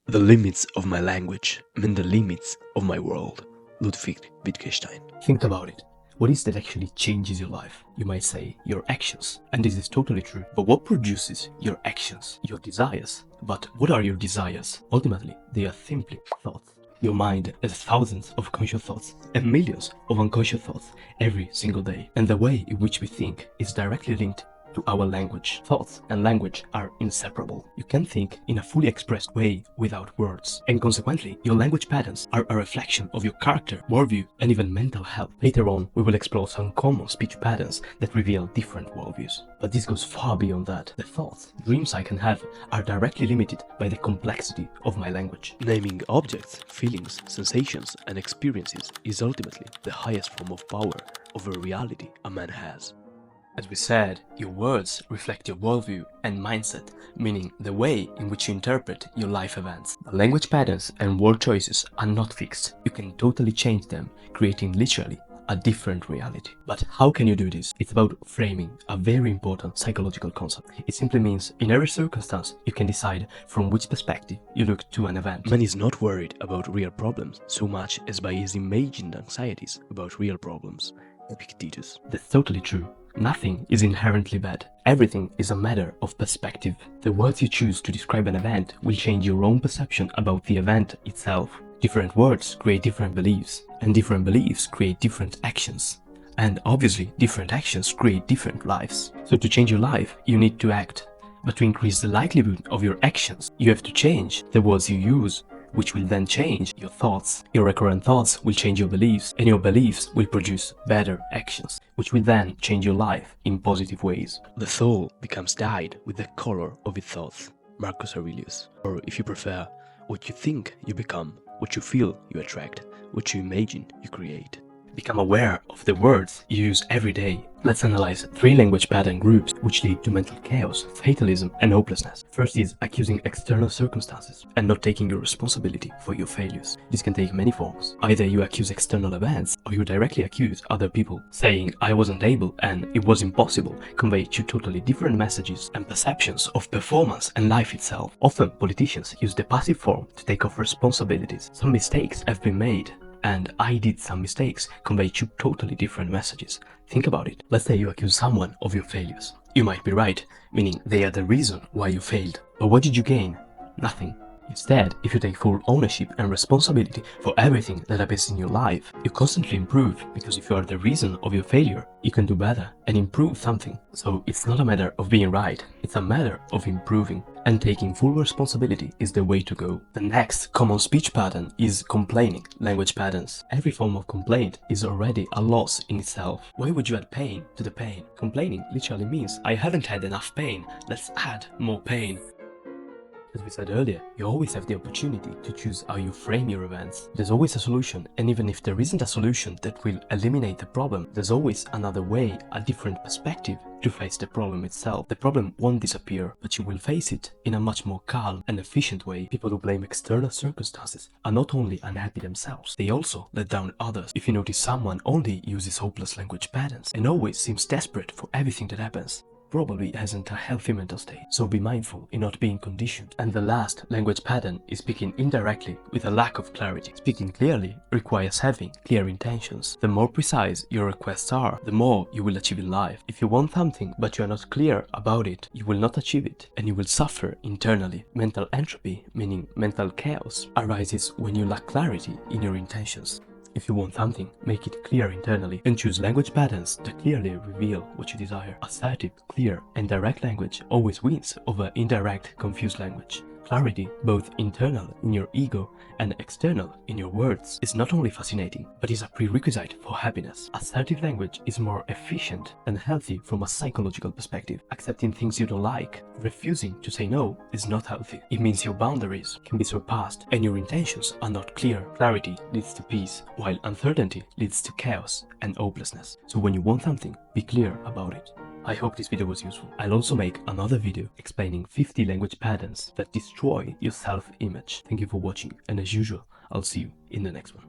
The limits of my language mean the limits of my world. Ludwig Wittgenstein. Think about it. What is that actually changes your life? You might say your actions. And this is totally true. But what produces your actions? Your desires. But what are your desires? Ultimately, they are simply thoughts. Your mind has thousands of conscious thoughts and millions of unconscious thoughts every single day. And the way in which we think is directly linked to our language. Thoughts and language are inseparable. You can think in a fully expressed way without words, and consequently, your language patterns are a reflection of your character, worldview, and even mental health. Later on, we will explore some common speech patterns that reveal different worldviews. But this goes far beyond that. The thoughts, dreams I can have are directly limited by the complexity of my language. Naming objects, feelings, sensations, and experiences is ultimately the highest form of power over reality a man has. As we said, your words reflect your worldview and mindset, meaning the way in which you interpret your life events. The language patterns and word choices are not fixed. You can totally change them, creating literally a different reality. But how can you do this? It's about framing, a very important psychological concept. It simply means in every circumstance, you can decide from which perspective you look to an event. Man is not worried about real problems so much as by his imagined anxieties about real problems. Epictetus. That's totally true. Nothing is inherently bad. Everything is a matter of perspective. The words you choose to describe an event will change your own perception about the event itself. Different words create different beliefs, and different beliefs create different actions. And obviously, different actions create different lives. So to change your life, you need to act. But to increase the likelihood of your actions, you have to change the words you use, which will then change your thoughts. Your recurrent thoughts will change your beliefs, and your beliefs will produce better actions, which will then change your life in positive ways. The soul becomes dyed with the color of its thoughts. Marcus Aurelius. Or if you prefer, what you think you become, what you feel you attract, what you imagine you create. Become aware of the words you use every day. Let's analyze 3 language pattern groups which lead to mental chaos, fatalism, and hopelessness. First is accusing external circumstances and not taking your responsibility for your failures. This can take many forms. Either you accuse external events or you directly accuse other people. Saying I wasn't able and it was impossible convey 2 totally different messages and perceptions of performance and life itself. Often politicians use the passive form to take off responsibilities. Some mistakes have been made, and I did some mistakes convey 2 totally different messages. Think about it. Let's say you accuse someone of your failures. You might be right, meaning they are the reason why you failed. But what did you gain? Nothing. Instead, if you take full ownership and responsibility for everything that happens in your life, you constantly improve, because if you are the reason of your failure, you can do better and improve something. So it's not a matter of being right, it's a matter of improving. And taking full responsibility is the way to go. The next common speech pattern is complaining language patterns. Every form of complaint is already a loss in itself. Why would you add pain to the pain? Complaining literally means I haven't had enough pain, let's add more pain. As we said earlier, you always have the opportunity to choose how you frame your events. There's always a solution, and even if there isn't a solution that will eliminate the problem, there's always another way, a different perspective to face the problem itself. The problem won't disappear, but you will face it in a much more calm and efficient way. People who blame external circumstances are not only unhappy themselves, they also let down others. If you notice someone only uses hopeless language patterns and always seems desperate for everything that happens, probably hasn't a healthy mental state, so be mindful in not being conditioned. And the last language pattern is speaking indirectly with a lack of clarity. Speaking clearly requires having clear intentions. The more precise your requests are, the more you will achieve in life. If you want something but you are not clear about it, you will not achieve it and you will suffer internally. Mental entropy, meaning mental chaos, arises when you lack clarity in your intentions. If you want something, make it clear internally and choose language patterns that clearly reveal what you desire. Assertive, clear, and direct language always wins over indirect, confused language. Clarity, both internal in your ego and external in your words, is not only fascinating, but is a prerequisite for happiness. Assertive language is more efficient and healthy from a psychological perspective. Accepting things you don't like, refusing to say no, is not healthy. It means your boundaries can be surpassed and your intentions are not clear. Clarity leads to peace, while uncertainty leads to chaos and hopelessness. So when you want something, be clear about it. I hope this video was useful. I'll also make another video explaining 50 language patterns that destroy your self-image. Thank you for watching, and as usual, I'll see you in the next one.